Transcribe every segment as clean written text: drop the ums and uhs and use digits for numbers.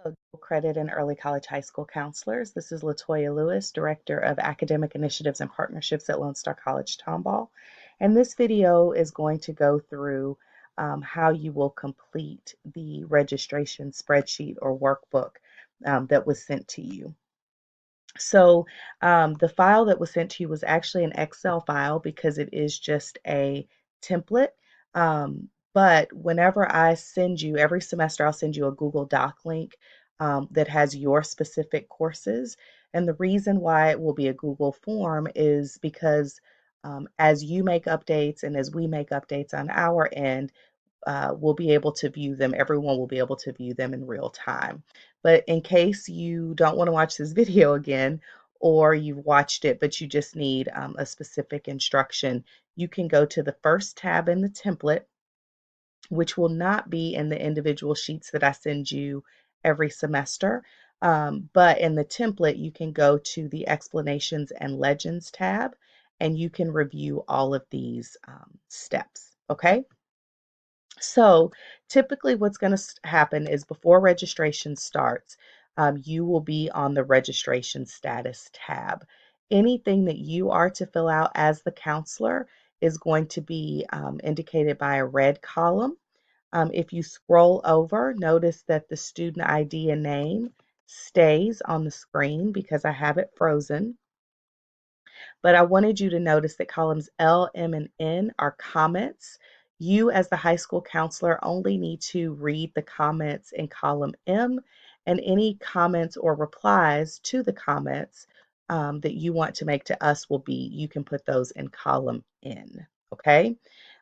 Hello, dual credit and early college high school counselors. This is Latoya Lewis, Director of Academic Initiatives and Partnerships at Lone Star College Tomball. And this video is going to go through how you will complete the registration spreadsheet or workbook that was sent to you. So the file that was sent to you was actually an Excel file because it is just a template. But whenever I send you, every semester, I'll send you a Google Doc link that has your specific courses. And the reason why it will be a Google form is because as you make updates and as we make updates on our end, we'll be able to view them. Everyone will be able to view them in real time. But in case you don't want to watch this video again, or you've watched it, but you just need a specific instruction, you can go to the first tab in the template, which will not be in the individual sheets that I send you every semester. But in the template, you can go to the explanations and legends tab, and you can review all of these steps. Okay. So typically what's going to happen is before registration starts, you will be on the registration status tab. Anything that you are to fill out as the counselor is going to be indicated by a red column. If you scroll over, notice that the student ID and name stays on the screen because I have it frozen. But I wanted you to notice that columns L, M, and N are comments. You, as the high school counselor, only need to read the comments in column M, and any comments or replies to the comments that you want to make to us will be, you can put those in column N, okay?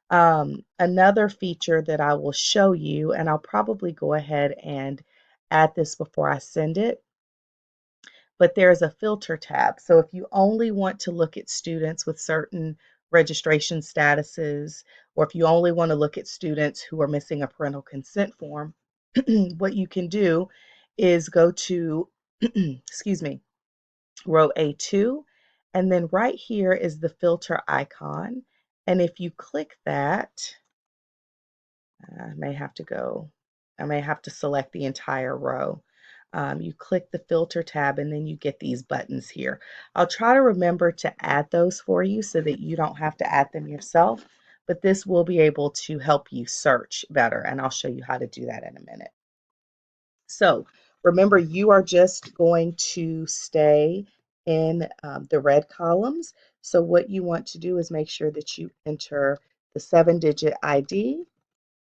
Another feature that I will show you, and I'll probably go ahead and add this before I send it, but there's a filter tab. So if you only want to look at students with certain registration statuses, or if you only want to look at students who are missing a parental consent form, what you can do is go to, excuse me, row A2, and then right here is the filter icon. And if you click that, I may have to select the entire row. You click the filter tab and then you get these buttons here. I'll try to remember to add those for you so that you don't have to add them yourself, but this will be able to help you search better, and I'll show you how to do that in a minute. So remember, you are just going to stay in the red columns. So what you want to do is make sure that you enter the 7-digit ID,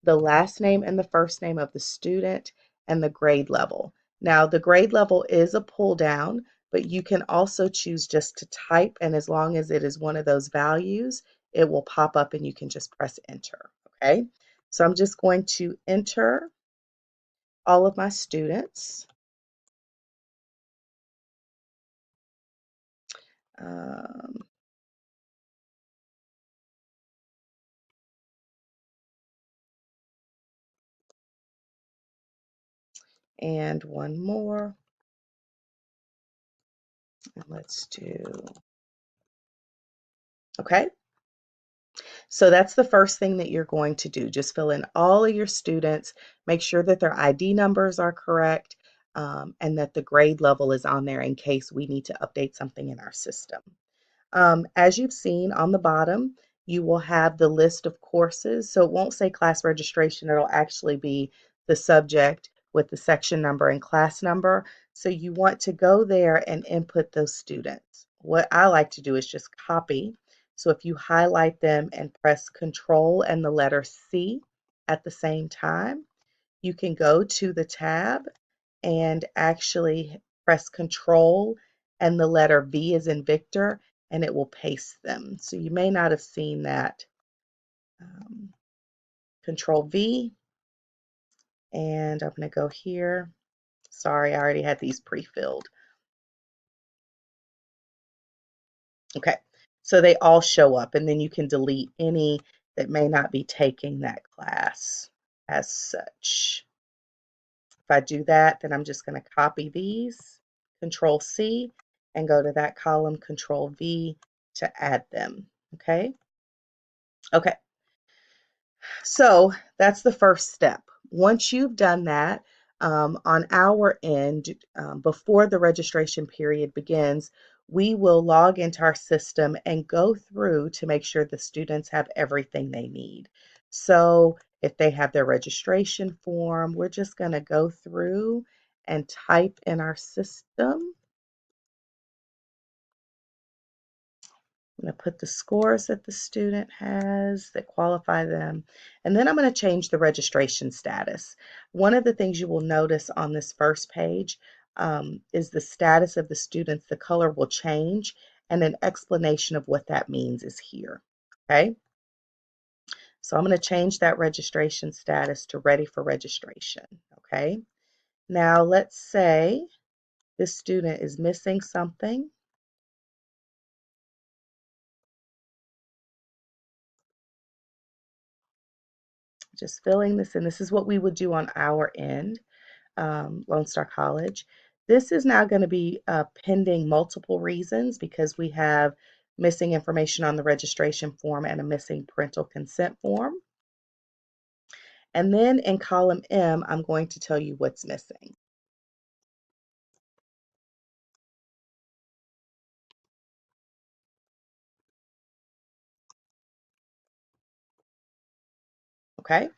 the last name and the first name of the student, and the grade level. Now, the grade level is a pull down, but you can also choose just to type, and as long as it is one of those values, it will pop up and you can just press enter, okay? So I'm just going to enter all of my students. Um, and one more. Let's do, okay. So that's the first thing that you're going to do. Just fill in all of your students, make sure that their ID numbers are correct, and that the grade level is on there in case we need to update something in our system. As you've seen on the bottom, you will have the list of courses. So it won't say class registration, it'll actually be the subject with the section number and class number. So you want to go there and input those students. What I like to do is just copy. So if you highlight them and press Control and the letter C at the same time, you can go to the tab and actually press Control and the letter V as in Victor, and it will paste them. So you may not have seen that. Control V, and I'm going to go here. Sorry, I already had these pre-filled. Okay, so they all show up, and then you can delete any that may not be taking that class as such. If I do that, then I'm just going to copy these, Control C, and go to that column, Control V, to add them. Okay. Okay. So that's the first step. Once you've done that, On our end, before the registration period begins, we will log into our system and go through to make sure the students have everything they need. So if they have their registration form, we're just going to go through and type in our system. I'm going to put the scores that the student has that qualify them. And then I'm going to change the registration status. One of the things you will notice on this first page is the status of the students. The color will change, and an explanation of what that means is here. Okay, so I'm going to change that registration status to ready for registration. Okay, now let's say this student is missing something. Just filling this in. This is what we would do on our end, Lone Star College. This is now going to be pending multiple reasons because we have missing information on the registration form and a missing parental consent form. And then in column M, I'm going to tell you what's missing. Okay,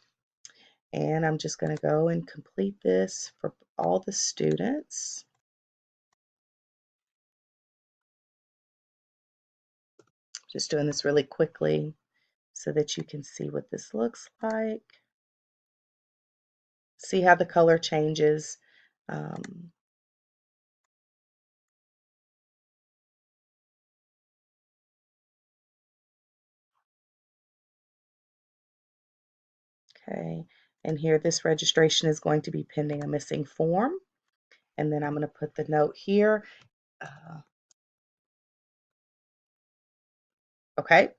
and I'm just going to go and complete this for all the students. Just doing this really quickly so that you can see what this looks like. See how the color changes. Um, okay, and here this registration is going to be pending a missing form. And then I'm going to put the note here. Okay,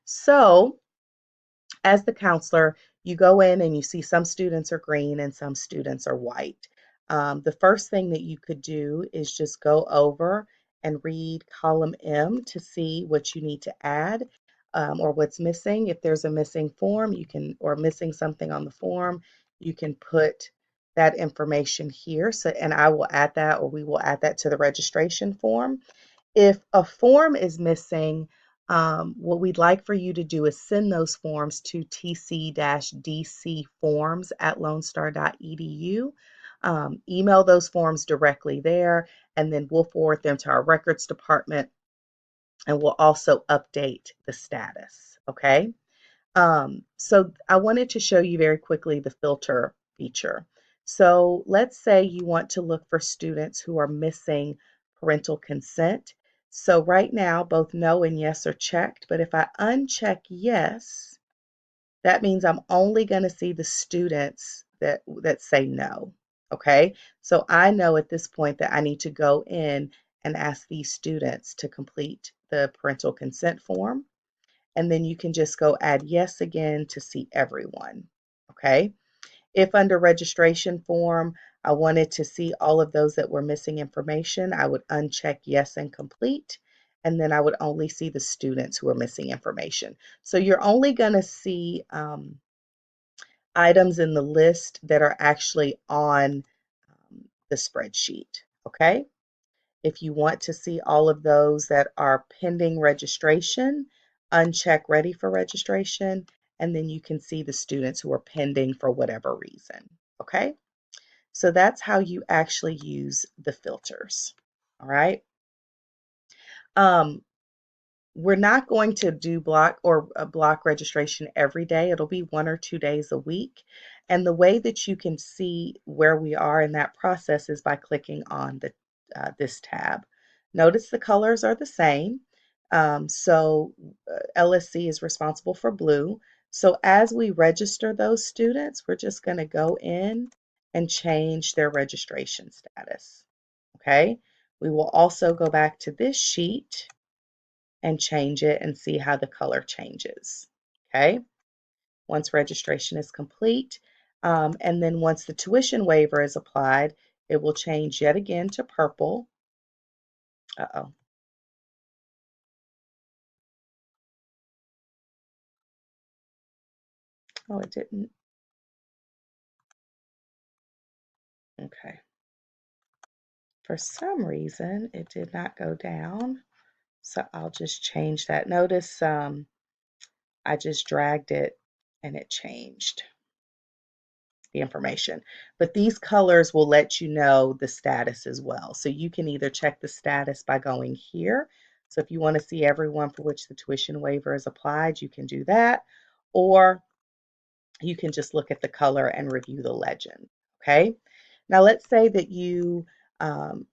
so as the counselor, you go in and you see some students are green and some students are white. The first thing that you could do is just go over and read column M to see what you need to add or what's missing. If there's a missing form, you can, or missing something on the form, you can put that information here. So, and I will add that, or we will add that to the registration form. If a form is missing, what we'd like for you to do is send those forms to tc-dcforms@lonestar.edu. Email those forms directly there, and then we'll forward them to our records department, and we'll also update the status. Okay. So I wanted to show you very quickly the filter feature. So let's say you want to look for students who are missing parental consent. So right now, both no and yes are checked, but if I uncheck yes, that means I'm only going to see the students that say no. Okay, so I know at this point that I need to go in and ask these students to complete the parental consent form, and then you can just go add yes again to see everyone. Okay. If under registration form, I wanted to see all of those that were missing information, I would uncheck yes and complete, and then I would only see the students who are missing information. So you're only going to see items in the list that are actually on the spreadsheet. Okay. If you want to see all of those that are pending registration, uncheck ready for registration, and then you can see the students who are pending for whatever reason. Okay, so that's how you actually use the filters. All right. Um, we're not going to do block or block registration every day. It'll be 1 or 2 days a week. And the way that you can see where we are in that process is by clicking on this tab. Notice the colors are the same. LSC is responsible for blue. So as we register those students, we're just going to go in and change their registration status. Okay. We will also go back to this sheet and change it and see how the color changes. Okay, once registration is complete, and then once the tuition waiver is applied, it will change yet again to purple. Uh-oh. Oh, it didn't. Okay. For some reason, it did not go down, so I'll just change that. Notice I just dragged it and it changed the information. But these colors will let you know the status as well. So you can either check the status by going here. So if you want to see everyone for which the tuition waiver is applied, you can do that. Or you can just look at the color and review the legend. Okay. Now let's say that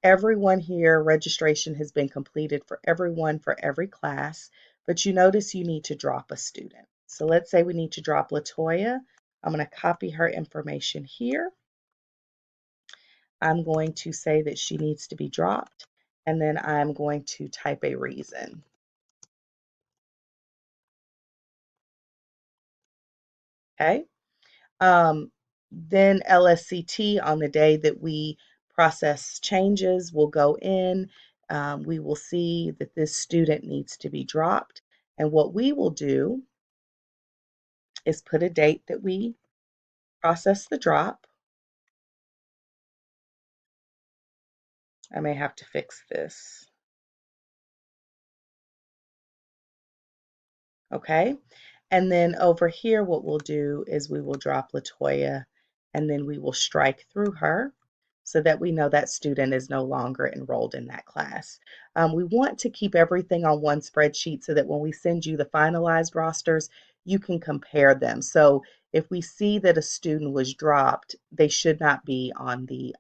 everyone here, registration has been completed for everyone for every class, but you notice you need to drop a student. So let's say we need to drop Latoya. I'm going to copy her information here. I'm going to say that she needs to be dropped, and then I'm going to type a reason. Okay. Then LSCT, on the day that we process changes, will go in. We will see that this student needs to be dropped. And what we will do is put a date that we process the drop. I may have to fix this. Okay. And then over here, what we'll do is we will drop Latoya, and then we will strike through her so that we know that student is no longer enrolled in that class. We want to keep everything on one spreadsheet so that when we send you the finalized rosters, you can compare them. So if we see that a student was dropped, they should not be on the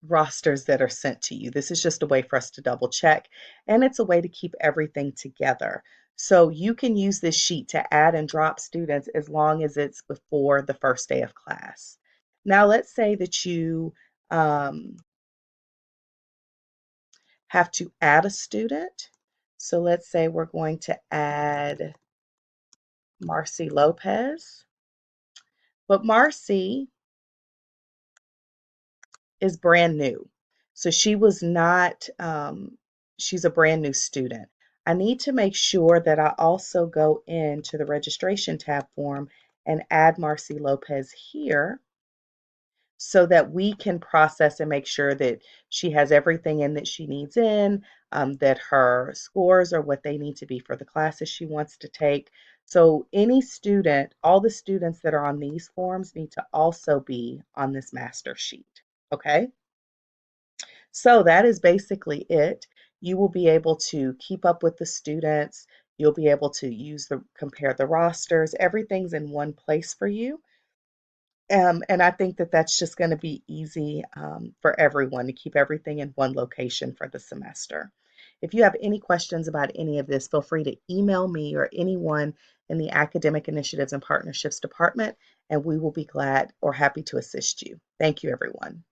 rosters that are sent to you. This is just a way for us to double check, and it's a way to keep everything together. So you can use this sheet to add and drop students as long as it's before the first day of class. Now let's say that you have to add a student. So let's say we're going to add Marcy Lopez, but Marcy is brand new. So she was not, she's a brand new student. I need to make sure that I also go into the registration tab form and add Marcy Lopez here so that we can process and make sure that she has everything in that she needs in, that her scores are what they need to be for the classes she wants to take. So any student, all the students that are on these forms need to also be on this master sheet. Okay. So that is basically it. You will be able to keep up with the students. You'll be able to compare the rosters. Everything's in one place for you. And I think that that's just going to be easy for everyone to keep everything in one location for the semester. If you have any questions about any of this, feel free to email me or anyone in the Academic Initiatives and Partnerships Department, and we will be glad or happy to assist you. Thank you, everyone.